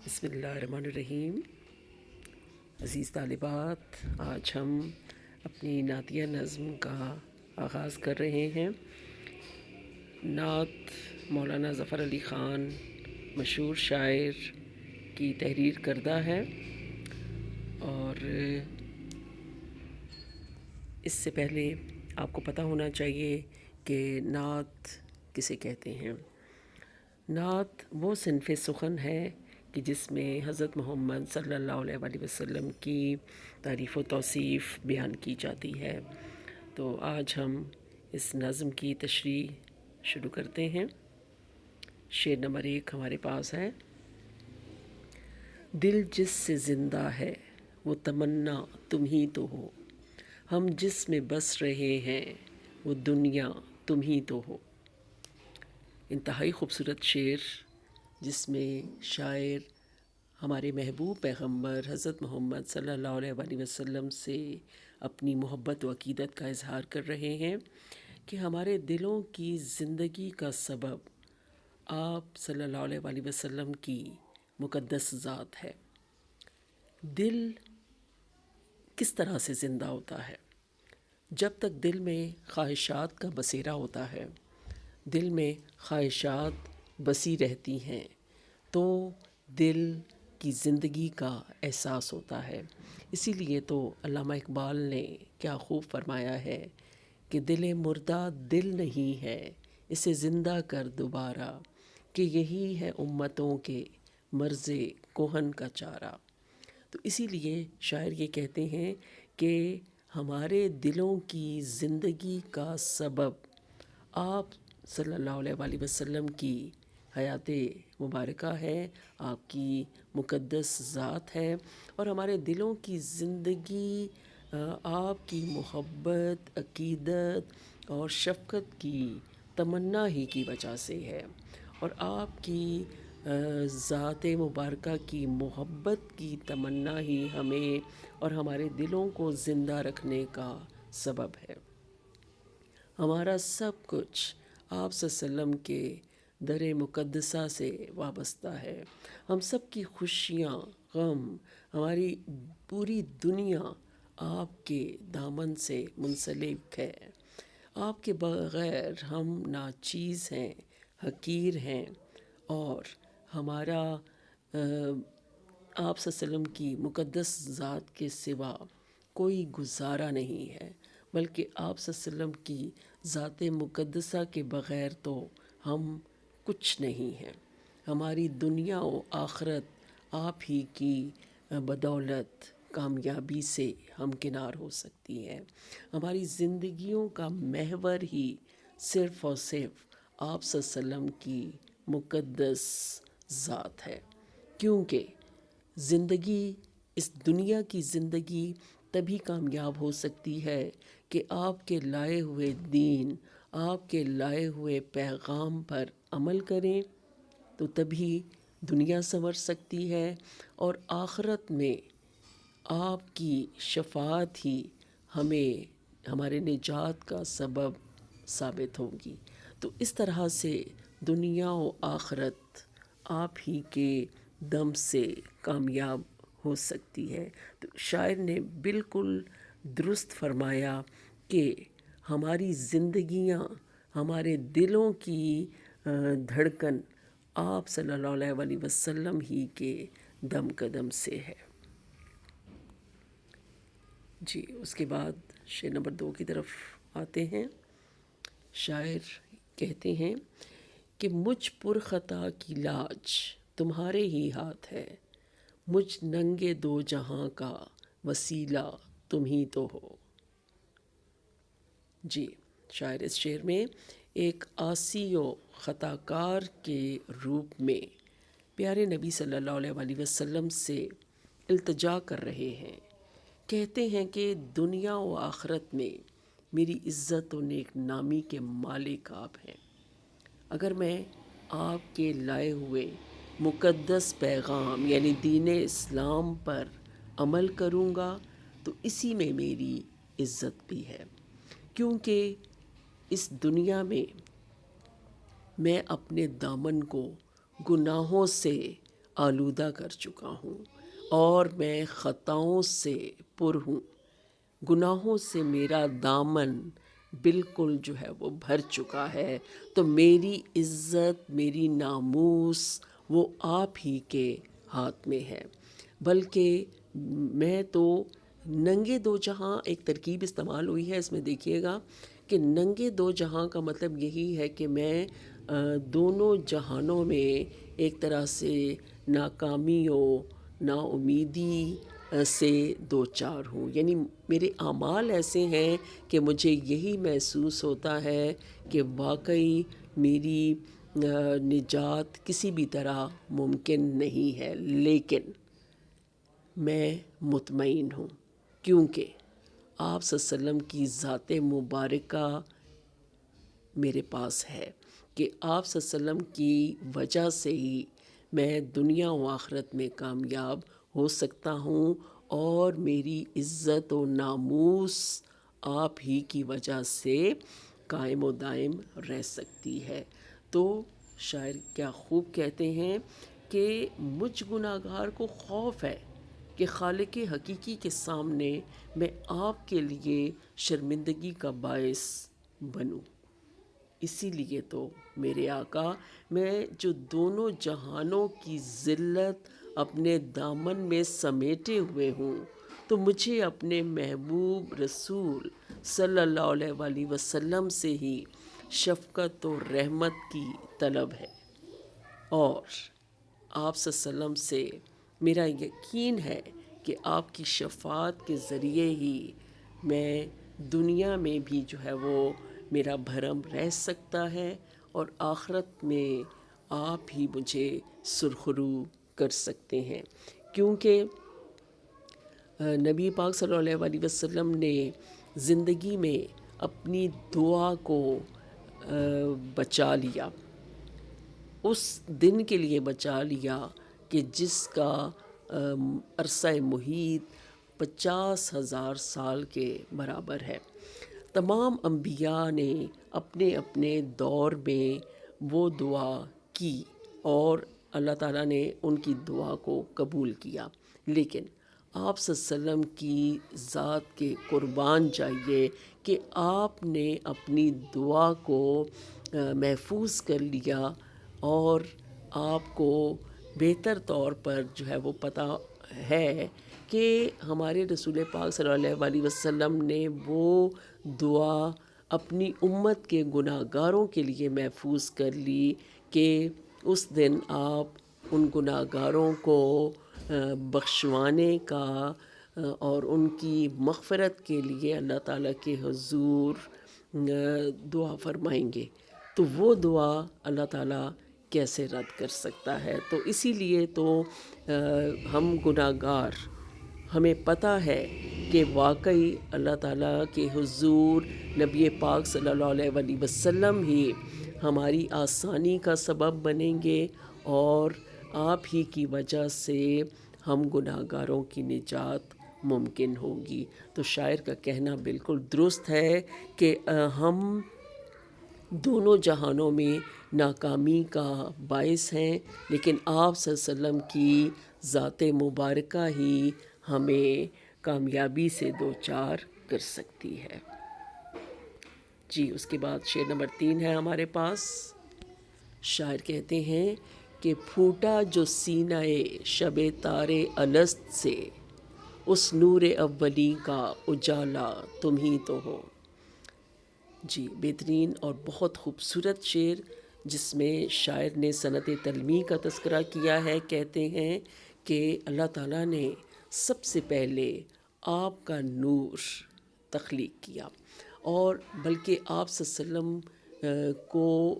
بسم اللہ الرحمن الرحیم۔ عزیز طالبات، آج ہم اپنی نعتیہ نظم کا آغاز کر رہے ہیں۔ نعت مولانا ظفر علی خان مشہور شاعر کی تحریر کردہ ہے، اور اس سے پہلے آپ کو پتہ ہونا چاہیے کہ نعت کسے کہتے ہیں۔ نعت وہ صنف سخن ہے کہ جس میں حضرت محمد صلی اللہ علیہ وآلہ وسلم کی تعریف و توصیف بیان کی جاتی ہے۔ تو آج ہم اس نظم کی تشریح شروع کرتے ہیں۔ شعر نمبر 1 ہمارے پاس ہے۔ دل جس سے زندہ ہے وہ تمنا تم ہی تو ہو، ہم جس میں بس رہے ہیں وہ دنیا تم ہی تو ہو۔ انتہائی خوبصورت شعر جس میں شاعر ہمارے محبوب پیغمبر حضرت محمد صلی اللہ علیہ وآلہ وسلم سے اپنی محبت و عقیدت کا اظہار کر رہے ہیں کہ ہمارے دلوں کی زندگی کا سبب آپ صلی اللہ علیہ وآلہ وسلم کی مقدس ذات ہے۔ دل کس طرح سے زندہ ہوتا ہے؟ جب تک دل میں خواہشات کا بسیرا ہوتا ہے، دل میں خواہشات بسی رہتی ہیں، تو دل کی زندگی کا احساس ہوتا ہے۔ اسی لیے تو علامہ اقبال نے کیا خوب فرمایا ہے کہ دل مردہ دل نہیں ہے، اسے زندہ کر دوبارہ، کہ یہی ہے امتوں کے مرض کہن کا چارہ۔ تو اسی لیے شاعر یہ کہتے ہیں کہ ہمارے دلوں کی زندگی کا سبب آپ صلی اللہ علیہ وآلہ وسلم کی حیات مبارکہ ہے، آپ کی مقدس ذات ہے، اور ہمارے دلوں کی زندگی آپ کی محبت، عقیدت اور شفقت کی تمنا ہی کی وجہ سے ہے، اور آپ کی ذات مبارکہ کی محبت کی تمنا ہی ہمیں اور ہمارے دلوں کو زندہ رکھنے کا سبب ہے۔ ہمارا سب کچھ آپ صلی اللہ علیہ وسلم کے در مقدسہ سے وابستہ ہے۔ ہم سب کی خوشیاں، غم، ہماری پوری دنیا آپ کے دامن سے منسلک ہے۔ آپ کے بغیر ہم ناچیز ہیں، حقیر ہیں، اور ہمارا آپ صلی اللہ علیہ وسلم کی مقدس ذات کے سوا کوئی گزارا نہیں ہے، بلکہ آپ صلی اللہ علیہ وسلم کی ذات مقدسہ کے بغیر تو ہم کچھ نہیں ہیں۔ ہماری دنیا و آخرت آپ ہی کی بدولت کامیابی سے ہمکنار ہو سکتی ہے۔ ہماری زندگیوں کا محور ہی صرف اور صرف آپ صلی اللہ علیہ وسلم کی مقدس ذات ہے، کیونکہ زندگی، اس دنیا کی زندگی تبھی کامیاب ہو سکتی ہے کہ آپ کے لائے ہوئے دین، آپ کے لائے ہوئے پیغام پر عمل کریں، تو تبھی دنیا سنور سکتی ہے، اور آخرت میں آپ کی شفاعت ہی ہمیں ہمارے نجات کا سبب ثابت ہوگی۔ تو اس طرح سے دنیا و آخرت آپ ہی کے دم سے کامیاب ہو سکتی ہے۔ تو شاعر نے بالکل درست فرمایا کہ ہماری زندگیاں، ہمارے دلوں کی دھڑکن آپ صلی اللہ علیہ وآلہ وسلم ہی کے دم قدم سے ہے۔ جی، اس کے بعد شعر نمبر 2 کی طرف آتے ہیں۔ شاعر کہتے ہیں کہ مجھ پر خطا کی لاج تمہارے ہی ہاتھ ہے، مجھ ننگے دو جہاں کا وسیلہ تم ہی تو ہو۔ جی، شاعر اس شعر میں ایک عاصی و خطا کار کے روپ میں پیارے نبی صلی اللہ علیہ وآلہ وسلم سے التجا کر رہے ہیں۔ کہتے ہیں کہ دنیا و آخرت میں میری عزت و نیک نامی کے مالک آپ ہیں۔ اگر میں آپ کے لائے ہوئے مقدس پیغام یعنی دین اسلام پر عمل کروں گا تو اسی میں میری عزت بھی ہے، کیونکہ اس دنیا میں میں اپنے دامن کو گناہوں سے آلودہ کر چکا ہوں اور میں خطاؤں سے پر ہوں، گناہوں سے میرا دامن بالکل جو ہے وہ بھر چکا ہے، تو میری عزت، میری ناموس وہ آپ ہی کے ہاتھ میں ہے۔ بلکہ میں تو ننگے دو جہاں، ایک ترکیب استعمال ہوئی ہے اس میں، دیکھیے گا کہ ننگے دو جہاں کا مطلب یہی ہے کہ میں دونوں جہانوں میں ایک طرح سے ناکامیوں، نا امیدی سے دو چار ہوں، یعنی میرے اعمال ایسے ہیں کہ مجھے یہی محسوس ہوتا ہے کہ واقعی میری نجات کسی بھی طرح ممکن نہیں ہے، لیکن میں مطمئن ہوں کیونکہ آپ صلی اللہ علیہ وسلم کی ذات مبارکہ میرے پاس ہے، کہ آپ صلی اللہ علیہ وسلم کی وجہ سے ہی میں دنیا و آخرت میں کامیاب ہو سکتا ہوں، اور میری عزت و ناموس آپ ہی کی وجہ سے قائم و دائم رہ سکتی ہے۔ تو شاعر کیا خوب کہتے ہیں کہ مجھ گناہ گار کو خوف ہے کہ خالق حقیقی کے سامنے میں آپ کے لیے شرمندگی کا باعث بنوں۔ اسی لیے تو میرے آقا، میں جو دونوں جہانوں کی ذلت اپنے دامن میں سمیٹے ہوئے ہوں، تو مجھے اپنے محبوب رسول صلی اللہ علیہ وآلہ وسلم سے ہی شفقت و رحمت کی طلب ہے، اور آپ صلی اللہ علیہ وسلم سے میرا یقین ہے کہ آپ کی شفاعت کے ذریعے ہی میں دنیا میں بھی جو ہے وہ میرا بھرم رہ سکتا ہے، اور آخرت میں آپ ہی مجھے سرخرو کر سکتے ہیں، کیونکہ نبی پاک صلی اللہ علیہ وآلہ وسلم نے زندگی میں اپنی دعا کو بچا لیا، اس دن کے لیے بچا لیا کہ جس کا عرصہ محیط 50,000 سال کے برابر ہے۔ تمام انبیاء نے اپنے اپنے دور میں وہ دعا کی، اور اللہ تعالیٰ نے ان کی دعا کو قبول کیا، لیکن آپ صلی اللہ علیہ وسلم کی ذات کے قربان جائیے کہ آپ نے اپنی دعا کو محفوظ کر لیا، اور آپ کو بہتر طور پر جو ہے وہ پتہ ہے کہ ہمارے رسول پاک صلی اللہ علیہ وآلہ وسلم نے وہ دعا اپنی امت کے گناہ گاروں کے لیے محفوظ کر لی کہ اس دن آپ ان گناہ گاروں کو بخشوانے کا اور ان کی مغفرت کے لیے اللہ تعالیٰ کے حضور دعا فرمائیں گے، تو وہ دعا اللہ تعالیٰ کیسے رد کر سکتا ہے؟ تو اسی لیے تو ہم گناہ گار، ہمیں پتہ ہے کہ واقعی اللہ تعالیٰ کے حضور نبی پاک صلی اللہ علیہ وآلہ وسلم ہی ہماری آسانی کا سبب بنیں گے، اور آپ ہی کی وجہ سے ہم گناہ گاروں کی نجات ممکن ہوگی۔ تو شاعر کا کہنا بالکل درست ہے کہ ہم دونوں جہانوں میں ناکامی کا باعث ہیں، لیکن آپ صلی اللہ علیہ وسلم کی ذات مبارکہ ہی ہمیں کامیابی سے دو چار کر سکتی ہے۔ جی، اس کے بعد شعر نمبر 3 ہے ہمارے پاس۔ شاعر کہتے ہیں کہ پھوٹا جو سینہ شب تار الست سے، اس نور اولی کا اجالا تم ہی تو ہو۔ جی، بہترین اور بہت خوبصورت شعر جس میں شاعر نے صنعت تلمیح کا تذکرہ کیا ہے۔ کہتے ہیں کہ اللہ تعالیٰ نے سب سے پہلے آپ کا نور تخلیق کیا، اور بلکہ آپ صلی اللہ علیہ وسلم کو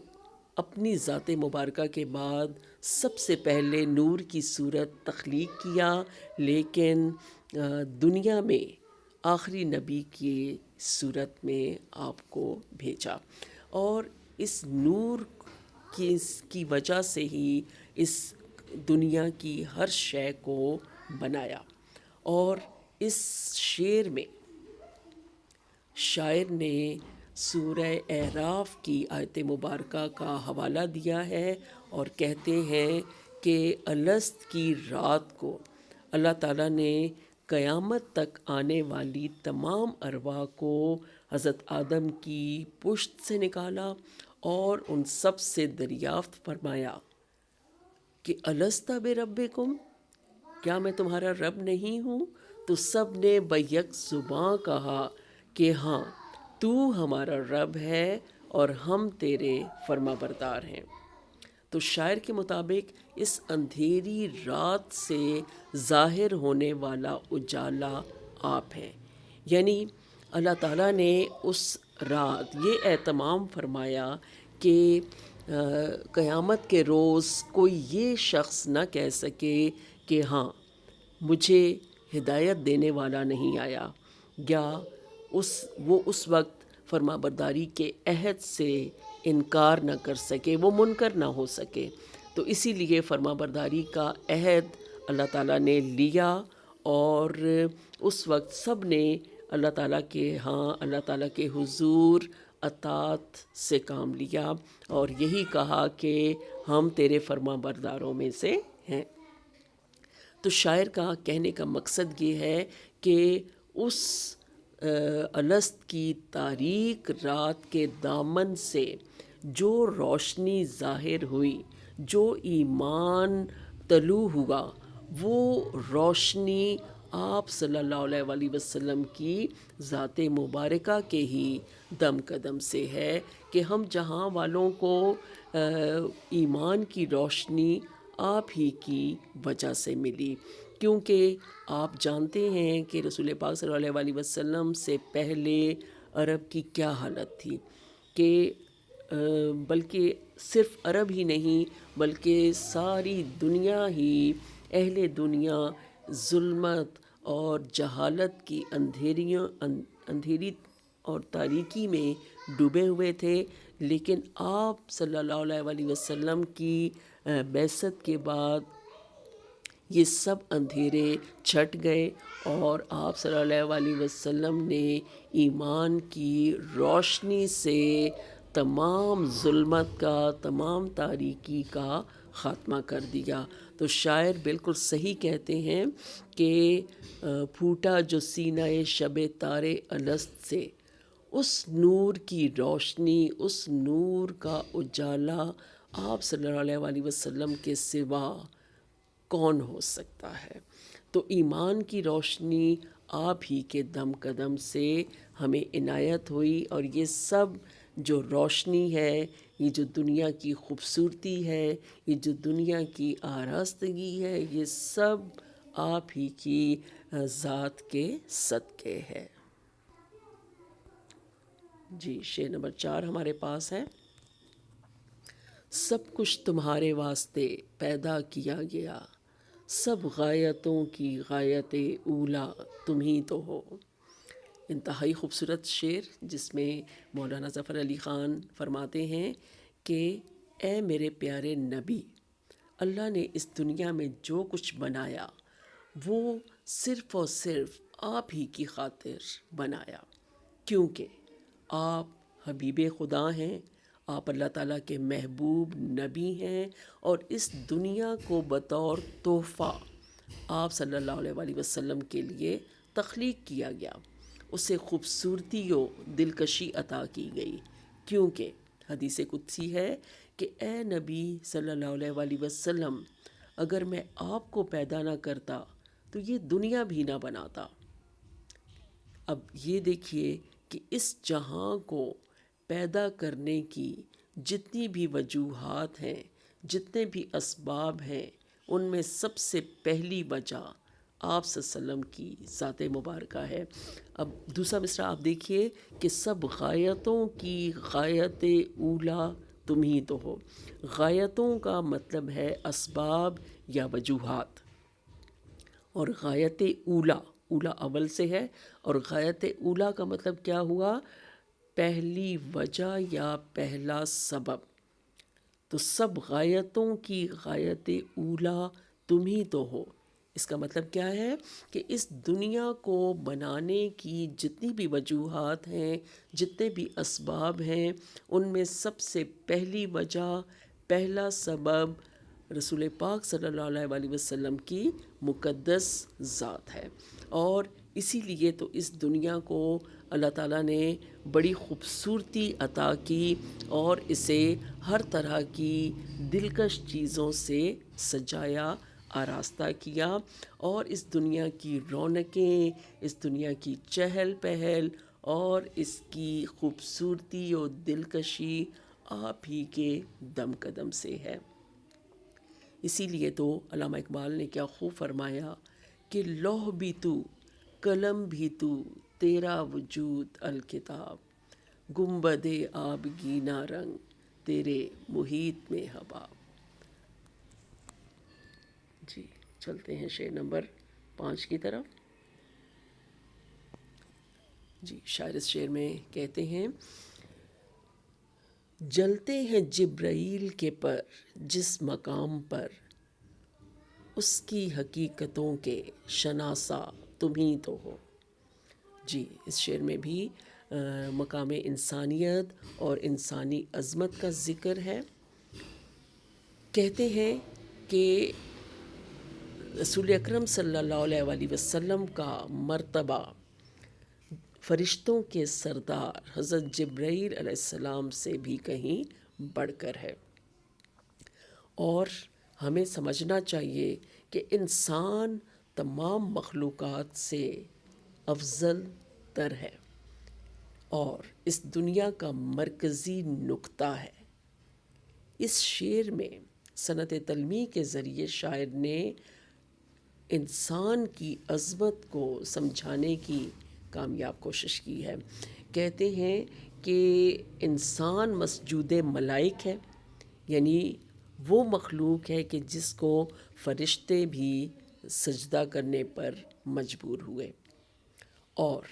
اپنی ذات مبارکہ کے بعد سب سے پہلے نور کی صورت تخلیق کیا، لیکن دنیا میں آخری نبی کی صورت میں آپ کو بھیجا، اور اس نور کی وجہ سے ہی اس دنیا کی ہر شے کو بنایا۔ اور اس شعر میں شاعر نے سورہ اعراف کی آیت مبارکہ کا حوالہ دیا ہے، اور کہتے ہیں کہ الست کی رات کو اللہ تعالیٰ نے قیامت تک آنے والی تمام ارواح کو حضرت آدم کی پشت سے نکالا اور ان سب سے دریافت فرمایا کہ الست بربکم، کیا میں تمہارا رب نہیں ہوں؟ تو سب نے بیک زباں کہا کہ ہاں، تو ہمارا رب ہے اور ہم تیرے فرما بردار ہیں۔ تو شاعر کے مطابق اس اندھیری رات سے ظاہر ہونے والا اجالا آپ ہیں، یعنی اللہ تعالیٰ نے اس رات یہ اہتمام فرمایا کہ قیامت کے روز کوئی یہ شخص نہ کہہ سکے کہ ہاں، مجھے ہدایت دینے والا نہیں آیا، یا وہ اس وقت فرما برداری کے عہد سے انکار نہ کر سکے، وہ منکر نہ ہو سکے۔ تو اسی لیے فرما برداری کا عہد اللہ تعالیٰ نے لیا، اور اس وقت سب نے اللہ تعالیٰ کے حضور اطاعت سے کام لیا اور یہی کہا کہ ہم تیرے فرما برداروں میں سے ہیں۔ تو شاعر کا کہنے کا مقصد یہ ہے کہ اس الست کی تاریک رات کے دامن سے جو روشنی ظاہر ہوئی، جو ایمان طلوع ہوا، وہ روشنی آپ صلی اللہ علیہ وآلہ وسلم کی ذات مبارکہ کے ہی دم قدم سے ہے کہ ہم جہاں والوں کو ایمان کی روشنی آپ ہی کی وجہ سے ملی، کیونکہ آپ جانتے ہیں کہ رسول پاک صلی اللہ علیہ وسلم سے پہلے عرب کی کیا حالت تھی، کہ بلکہ صرف عرب ہی نہیں بلکہ ساری دنیا ہی، اہل دنیا ظلمت اور جہالت کی اندھیری اور تاریکی میں ڈوبے ہوئے تھے، لیکن آپ صلی اللہ علیہ وآلہ وسلم کی بعثت کے بعد یہ سب اندھیرے چھٹ گئے اور آپ صلی اللہ علیہ وسلم نے ایمان کی روشنی سے تمام ظلمت کا، تمام تاریکی کا خاتمہ کر دیا۔ تو شاعر بالکل صحیح کہتے ہیں کہ پھوٹا جو سینہ شب تار الست سے، اس نور کی روشنی، اس نور کا اجالا آپ صلی اللہ علیہ وآلہ وسلم کے سوا کون ہو سکتا ہے؟ تو ایمان کی روشنی آپ ہی کے دم قدم سے ہمیں عنایت ہوئی، اور یہ سب جو روشنی ہے، یہ جو دنیا کی خوبصورتی ہے، یہ جو دنیا کی آراستگی ہے، یہ سب آپ ہی کی ذات کے صدقے ہے۔ جی، شعر نمبر 4 ہمارے پاس ہے۔ سب کچھ تمہارے واسطے پیدا کیا گیا، سب غایتوں کی غایت اولیٰ تم ہی تو ہو۔ انتہائی خوبصورت شعر جس میں مولانا ظفر علی خان فرماتے ہیں کہ اے میرے پیارے نبی، اللہ نے اس دنیا میں جو کچھ بنایا وہ صرف اور صرف آپ ہی کی خاطر بنایا، کیونکہ آپ حبیب خدا ہیں، آپ اللہ تعالیٰ کے محبوب نبی ہیں، اور اس دنیا کو بطور تحفہ آپ صلی اللہ علیہ وآلہ وسلم کے لیے تخلیق کیا گیا، اسے خوبصورتی و دلکشی عطا کی گئی، کیونکہ حدیث قدسی ہے کہ اے نبی صلی اللہ علیہ وآلہ وسلم، اگر میں آپ کو پیدا نہ کرتا تو یہ دنیا بھی نہ بناتا۔ اب یہ دیکھیے کہ اس جہاں کو پیدا کرنے کی جتنی بھی وجوہات ہیں، جتنے بھی اسباب ہیں، ان میں سب سے پہلی وجہ آپ صلی اللہ علیہ وسلم کی ذات مبارکہ ہے۔ اب دوسرا مصرع آپ دیکھیے کہ سب غایتوں کی غایت اولیٰ تم ہی تو ہو۔ غایتوں کا مطلب ہے اسباب یا وجوہات، اور غایت اولیٰ، اولیٰ اول سے ہے، اور غایت اولیٰ کا مطلب کیا ہوا؟ پہلی وجہ یا پہلا سبب۔ تو سب غایتوں کی غایت اولیٰ تم ہی تو ہو، اس کا مطلب کیا ہے کہ اس دنیا کو بنانے کی جتنی بھی وجوہات ہیں، جتنے بھی اسباب ہیں، ان میں سب سے پہلی وجہ، پہلا سبب رسول پاک صلی اللہ علیہ وسلم کی مقدس ذات ہے، اور اسی لیے تو اس دنیا کو اللہ تعالیٰ نے بڑی خوبصورتی عطا کی اور اسے ہر طرح کی دلکش چیزوں سے سجایا، آراستہ کیا، اور اس دنیا کی رونقیں، اس دنیا کی چہل پہل اور اس کی خوبصورتی اور دلکشی آپ ہی کے دم قدم سے ہے۔ اسی لیے تو علامہ اقبال نے کیا خوب فرمایا کہ لوح بھی تو، قلم بھی تو، تیرا وجود الکتاب، گنبد آبگینہ رنگ، تیرے محیط میں حباب۔ جی چلتے ہیں شعر نمبر 5 کی طرف۔ جی شاعر اس شعر میں کہتے ہیں، جلتے ہیں جبرائیل کے پر جس مقام پر، اس کی حقیقتوں کے شناسا تم ہی تو ہو۔ جی اس شعر میں بھی مقام انسانیت اور انسانی عظمت کا ذکر ہے۔ کہتے ہیں کہ رسول اکرم صلی اللہ علیہ وسلم کا مرتبہ فرشتوں کے سردار حضرت جبرائیل علیہ السلام سے بھی کہیں بڑھ کر ہے، اور ہمیں سمجھنا چاہیے کہ انسان تمام مخلوقات سے افضل تر ہے اور اس دنیا کا مرکزی نقطہ ہے۔ اس شعر میں صنعت تلمیح کے ذریعے شاعر نے انسان کی عظمت کو سمجھانے کی کامیاب کوشش کی ہے۔ کہتے ہیں کہ انسان مسجود ملائک ہے، یعنی وہ مخلوق ہے کہ جس کو فرشتے بھی سجدہ کرنے پر مجبور ہوئے، اور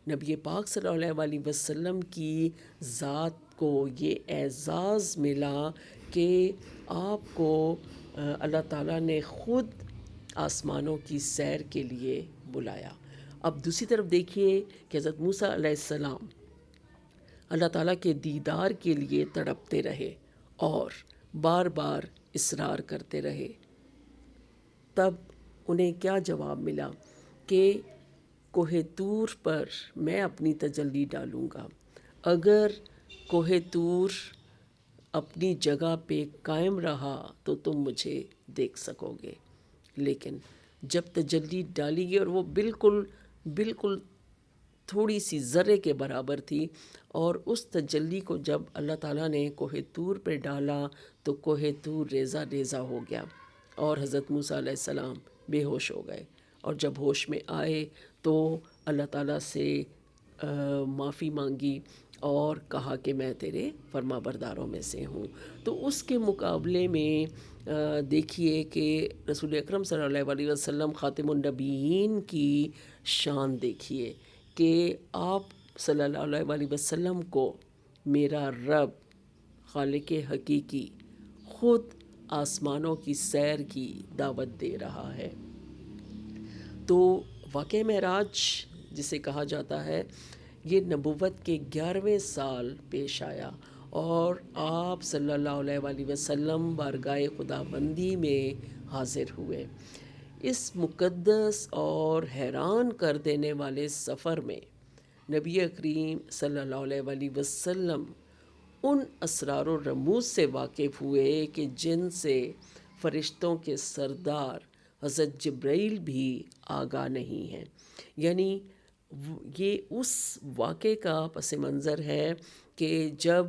نبی پاک صلی اللہ علیہ وسلم کی ذات کو یہ اعزاز ملا کہ آپ کو اللہ تعالیٰ نے خود آسمانوں کی سیر کے لیے بلایا۔ اب دوسری طرف دیکھیے کہ حضرت موسیٰ علیہ السلام اللہ تعالیٰ کے دیدار کے لیے تڑپتے رہے اور بار بار اصرار کرتے رہے۔ تب انہیں کیا جواب ملا کہ کوہ طور پر میں اپنی تجلی ڈالوں گا، اگر کوہ طور اپنی جگہ پہ قائم رہا تو تم مجھے دیکھ سکو گے، لیکن جب تجلی ڈالی گئی اور وہ بالکل تھوڑی سی ذرے کے برابر تھی، اور اس تجلی کو جب اللہ تعالیٰ نے کوہ طور پہ ڈالا تو کوہ طور ریزہ ریزہ ہو گیا، اور حضرت موسیٰ علیہ السلام بے ہوش ہو گئے، اور جب ہوش میں آئے تو اللہ تعالیٰ سے معافی مانگی اور کہا کہ میں تیرے فرما برداروں میں سے ہوں۔ تو اس کے مقابلے میں دیکھیے کہ رسول اکرم صلی اللہ علیہ وسلم خاتم النبیین کی شان دیکھیے کہ آپ صلی اللہ علیہ وسلم کو میرا رب خالق حقیقی خود آسمانوں کی سیر کی دعوت دے رہا ہے۔ تو واقعہ معراج جسے کہا جاتا ہے، یہ نبوت کے 11ویں سال پیش آیا، اور آپ صلی اللہ علیہ وسلم بارگاہ خدا بندی میں حاضر ہوئے۔ اس مقدس اور حیران کر دینے والے سفر میں نبی کریم صلی اللہ علیہ وسلم ان اسرار و رموز سے واقف ہوئے کہ جن سے فرشتوں کے سردار حضرت جبرائیل بھی آگاہ نہیں ہیں۔ یعنی یہ اس واقعے کا پس منظر ہے کہ جب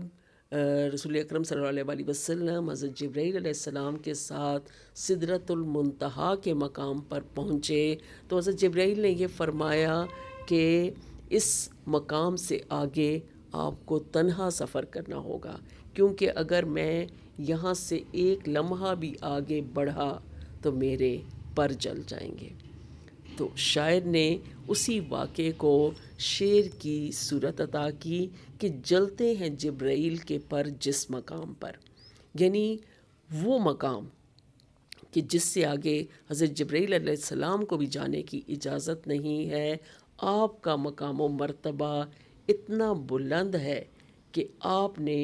رسول اکرم صلی اللہ علیہ وسلم حضرت جبرائیل علیہ السلام کے ساتھ سدرۃ المنتہا کے مقام پر پہنچے تو حضرت جبرائیل نے یہ فرمایا کہ اس مقام سے آگے آپ کو تنہا سفر کرنا ہوگا، کیونکہ اگر میں یہاں سے ایک لمحہ بھی آگے بڑھا تو میرے پر جل جائیں گے۔ تو شاعر نے اسی واقعے کو شعر کی صورت عطا کی کہ جلتے ہیں جبرائیل کے پر جس مقام پر، یعنی وہ مقام کہ جس سے آگے حضرت جبرائیل علیہ السلام کو بھی جانے کی اجازت نہیں ہے۔ آپ کا مقام و مرتبہ اتنا بلند ہے کہ آپ نے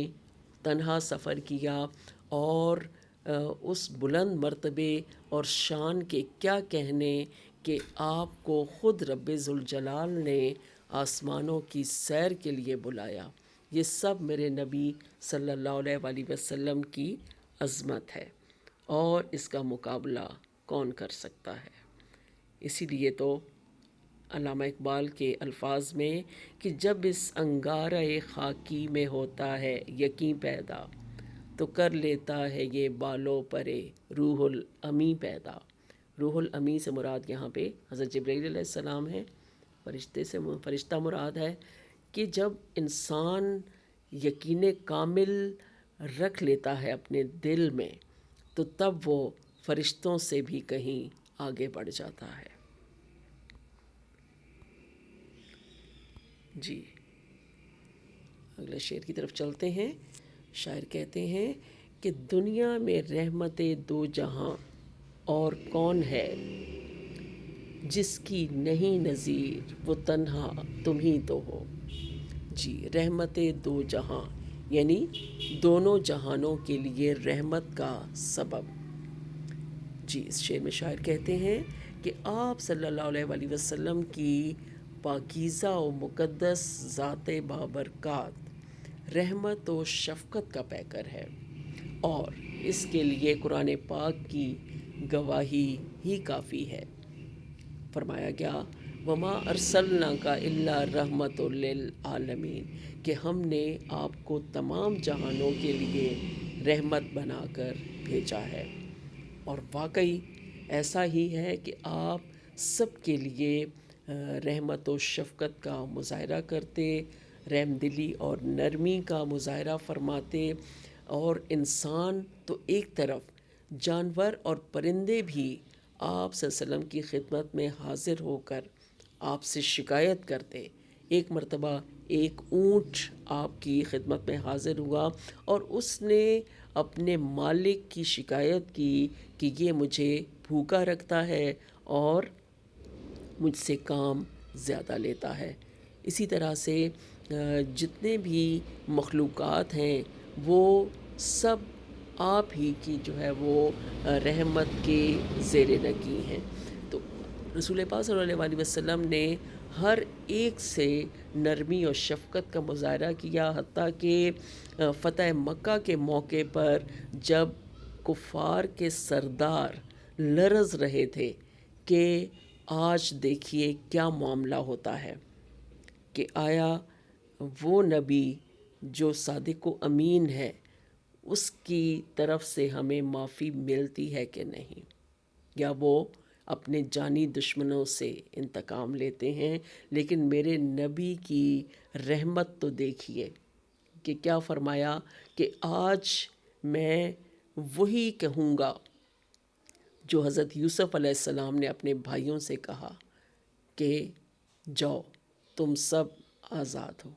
تنہا سفر کیا، اور اس بلند مرتبے اور شان کے کیا کہنے کہ آپ کو خود رب ذوالجلال نے آسمانوں کی سیر کے لیے بلایا۔ یہ سب میرے نبی صلی اللہ علیہ وآلہ وسلم کی عظمت ہے، اور اس کا مقابلہ کون کر سکتا ہے۔ اسی لیے تو علامہ اقبال کے الفاظ میں کہ جب اس انگارہ خاکی میں ہوتا ہے یقین پیدا، تو کر لیتا ہے یہ بالوں پرے روح الامی پیدا۔ روح الامی سے مراد یہاں پہ حضرت جبرائیل علیہ السلام ہے، فرشتہ مراد ہے، کہ جب انسان یقین کامل رکھ لیتا ہے اپنے دل میں، تو تب وہ فرشتوں سے بھی کہیں آگے بڑھ جاتا ہے۔ جی، اگلے شعر کی طرف چلتے ہیں۔ شاعر کہتے ہیں کہ دنیا میں رحمت دو جہاں اور کون ہے، جس کی نہیں نظیر وہ تنہا تم ہی تو ہو۔ جی، رحمت دو جہاں یعنی دونوں جہانوں کے لیے رحمت کا سبب۔ جی، اس شعر میں شاعر کہتے ہیں کہ آپ صلی اللہ علیہ وآلہ وسلم کی پاکیزہ و مقدس ذات بابرکات رحمت و شفقت کا پیکر ہے، اور اس کے لیے قرآن پاک کی گواہی ہی کافی ہے۔ فرمایا گیا وما ارسلناک الا رحمت للعالمین، کہ ہم نے آپ کو تمام جہانوں کے لیے رحمت بنا کر بھیجا ہے۔ اور واقعی ایسا ہی ہے کہ آپ سب کے لیے رحمت و شفقت کا مظاہرہ کرتے، رحم دلی اور نرمی کا مظاہرہ فرماتے، اور انسان تو ایک طرف، جانور اور پرندے بھی آپ صلی اللہ علیہ وسلم کی خدمت میں حاضر ہو کر آپ سے شکایت کرتے۔ ایک مرتبہ ایک اونٹ آپ کی خدمت میں حاضر ہوا، اور اس نے اپنے مالک کی شکایت کی کہ یہ مجھے بھوکا رکھتا ہے اور مجھ سے کام زیادہ لیتا ہے۔ اسی طرح سے جتنے بھی مخلوقات ہیں وہ سب آپ ہی کی جو ہے وہ رحمت کے زیر نگیں ہیں۔ تو رسول پاک صلی اللہ علیہ وسلم نے ہر ایک سے نرمی اور شفقت کا مظاہرہ کیا، حتیٰ کہ فتح مکہ کے موقع پر جب کفار کے سردار لرز رہے تھے کہ آج دیکھیے کیا معاملہ ہوتا ہے، کہ آیا وہ نبی جو صادق و امین ہے اس کی طرف سے ہمیں معافی ملتی ہے کہ نہیں، یا وہ اپنے جانی دشمنوں سے انتقام لیتے ہیں۔ لیکن میرے نبی کی رحمت تو دیکھیے کہ کیا فرمایا کہ آج میں وہی کہوں گا جو حضرت یوسف علیہ السلام نے اپنے بھائیوں سے کہا کہ جاؤ تم سب آزاد ہو۔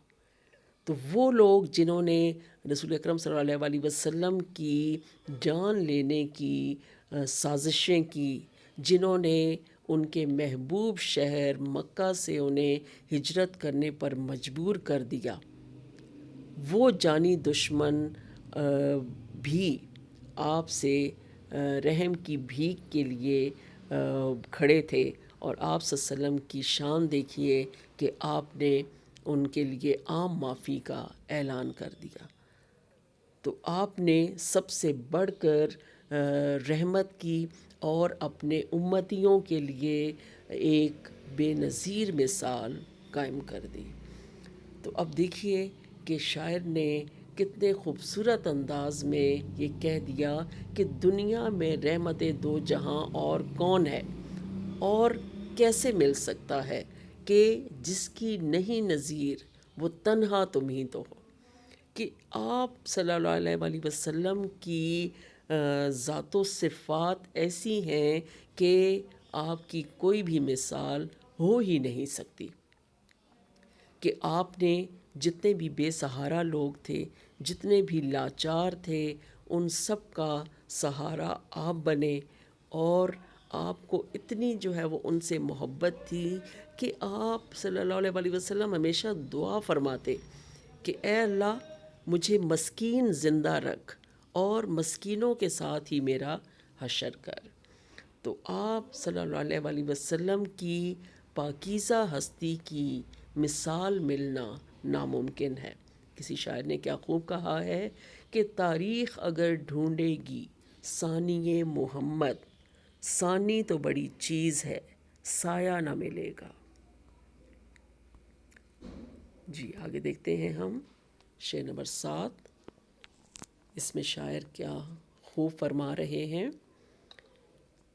تو وہ لوگ جنہوں نے رسول اکرم صلی اللہ علیہ وسلم کی جان لینے کی سازشیں کی، جنہوں نے ان کے محبوب شہر مکہ سے انہیں ہجرت کرنے پر مجبور کر دیا، وہ جانی دشمن بھی آپ سے رحم کی بھیک کے لیے کھڑے تھے، اور آپ صلی اللہ علیہ وسلم کی شان دیکھیے کہ آپ نے ان کے لیے عام معافی کا اعلان کر دیا۔ تو آپ نے سب سے بڑھ کر رحمت کی اور اپنے امتیوں کے لیے ایک بے نظیر مثال قائم کر دی۔ تو اب دیکھیے کہ شاعر نے کتنے خوبصورت انداز میں یہ کہہ دیا کہ دنیا میں رحمت دو جہاں اور کون ہے، اور کیسے مل سکتا ہے کہ جس کی نہیں نظیر وہ تنہا تم ہی تو ہو۔ کہ آپ صلی اللہ علیہ وآلہ وسلم کی ذات و صفات ایسی ہیں کہ آپ کی کوئی بھی مثال ہو ہی نہیں سکتی، کہ آپ نے جتنے بھی بے سہارا لوگ تھے، جتنے بھی لاچار تھے، ان سب کا سہارا آپ بنے، اور آپ کو اتنی جو ہے وہ ان سے محبت تھی کہ آپ صلی اللہ علیہ وآلہ وسلم ہمیشہ دعا فرماتے کہ اے اللہ مجھے مسکین زندہ رکھ اور مسکینوں کے ساتھ ہی میرا حشر کر۔ تو آپ صلی اللہ علیہ وسلم کی پاکیزہ ہستی کی مثال ملنا ناممکن ہے۔ کسی شاعر نے کیا خوب کہا ہے کہ تاریخ اگر ڈھونڈے گی ثانی محمد، ثانی تو بڑی چیز ہے، سایہ نہ ملے گا۔ جی آگے دیکھتے ہیں ہم شعر نمبر 7۔ اس میں شاعر کیا خوب فرما رہے ہیں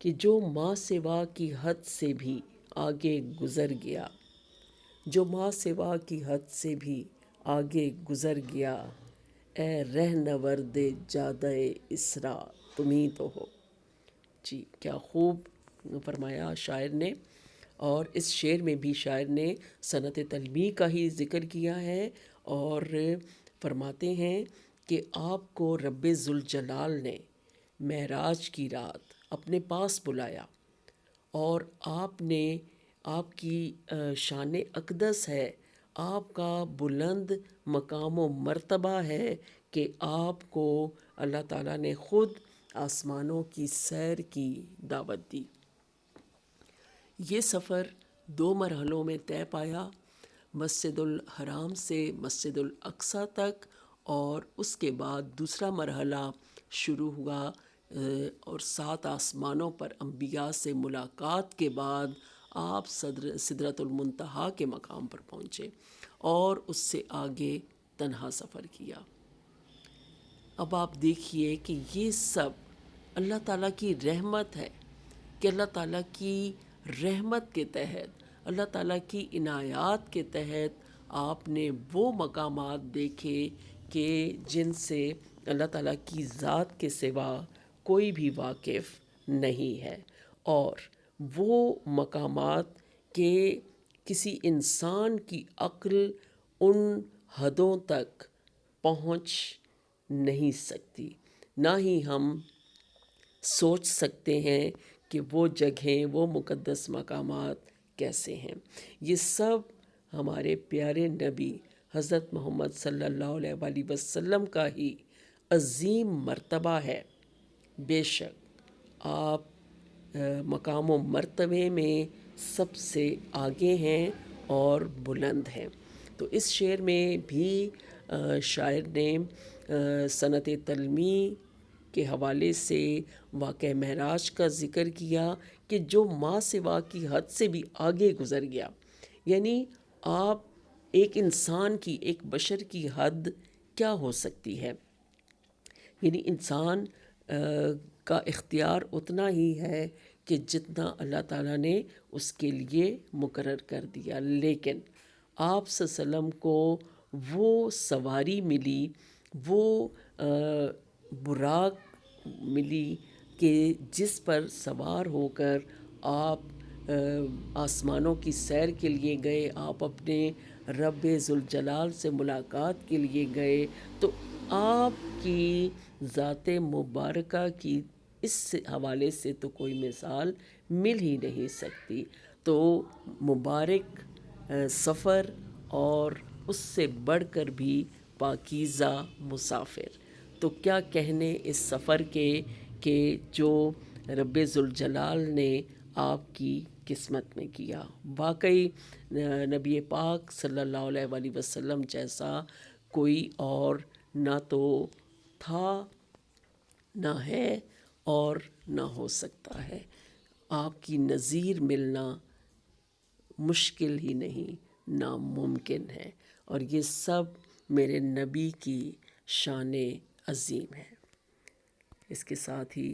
کہ جو ماں سوا کی حد سے بھی آگے گزر گیا، جو ماں سوا کی حد سے بھی آگے گزر گیا، اے رہنورد جادہ اسرا تم ہی تو ہو۔ جی کیا خوب فرمایا شاعر نے۔ اور اس شعر میں بھی شاعر نے صنعت تلمیع کا ہی ذکر کیا ہے، اور فرماتے ہیں کہ آپ کو رب ذوالجلال نے معراج کی رات اپنے پاس بلایا، اور آپ نے، آپ کی شان اقدس ہے، آپ کا بلند مقام و مرتبہ ہے کہ آپ کو اللہ تعالیٰ نے خود آسمانوں کی سیر کی دعوت دی۔ یہ سفر 2 مرحلوں میں طے پایا، مسجد الحرام سے مسجد الاقصیٰ تک، اور اس کے بعد دوسرا مرحلہ شروع ہوا، اور 7 آسمانوں پر انبیاء سے ملاقات کے بعد آپ سدرۃ المنتہا کے مقام پر پہنچے، اور اس سے آگے تنہا سفر کیا۔ اب آپ دیکھیے کہ یہ سب اللہ تعالیٰ کی رحمت ہے، کہ اللہ تعالیٰ کی رحمت کے تحت، اللہ تعالیٰ کی عنایات کے تحت آپ نے وہ مقامات دیکھے کہ جن سے اللہ تعالیٰ کی ذات کے سوا کوئی بھی واقف نہیں ہے، اور وہ مقامات کہ کسی انسان کی عقل ان حدوں تک پہنچ نہیں سکتی، نہ ہی ہم سوچ سکتے ہیں کہ وہ جگہیں، وہ مقدس مقامات کیسے ہیں۔ یہ سب ہمارے پیارے نبی حضرت محمد صلی اللہ علیہ وسلم کا ہی عظیم مرتبہ ہے۔ بے شک آپ مقام و مرتبے میں سب سے آگے ہیں اور بلند ہیں۔ تو اس شعر میں بھی شاعر نے صنعت تلمیع کے حوالے سے واقعہ معراج کا ذکر کیا کہ جو ماں سوا کی حد سے بھی آگے گزر گیا، یعنی آپ ایک انسان کی، ایک بشر کی حد کیا ہو سکتی ہے؟ یعنی انسان کا اختیار اتنا ہی ہے کہ جتنا اللہ تعالیٰ نے اس کے لیے مقرر کر دیا، لیکن آپ صلی اللہ علیہ وسلم کو وہ سواری ملی، وہ براق ملی کہ جس پر سوار ہو کر آپ آسمانوں کی سیر کے لیے گئے، آپ اپنے رب ذوالجلال سے ملاقات کے لیے گئے، تو آپ کی ذات مبارکہ کی اس حوالے سے تو کوئی مثال مل ہی نہیں سکتی۔ تو مبارک سفر، اور اس سے بڑھ کر بھی پاکیزہ مسافر۔ تو کیا کہنے اس سفر کے کہ جو رب ذوالجلال نے آپ کی قسمت میں کیا۔ واقعی نبی پاک صلی اللہ علیہ وسلم جیسا کوئی اور نہ تو تھا، نہ ہے، اور نہ ہو سکتا ہے۔ آپ کی نظیر ملنا مشکل ہی نہیں، ناممکن ہے، اور یہ سب میرے نبی کی شان عظیم ہے۔ اس کے ساتھ ہی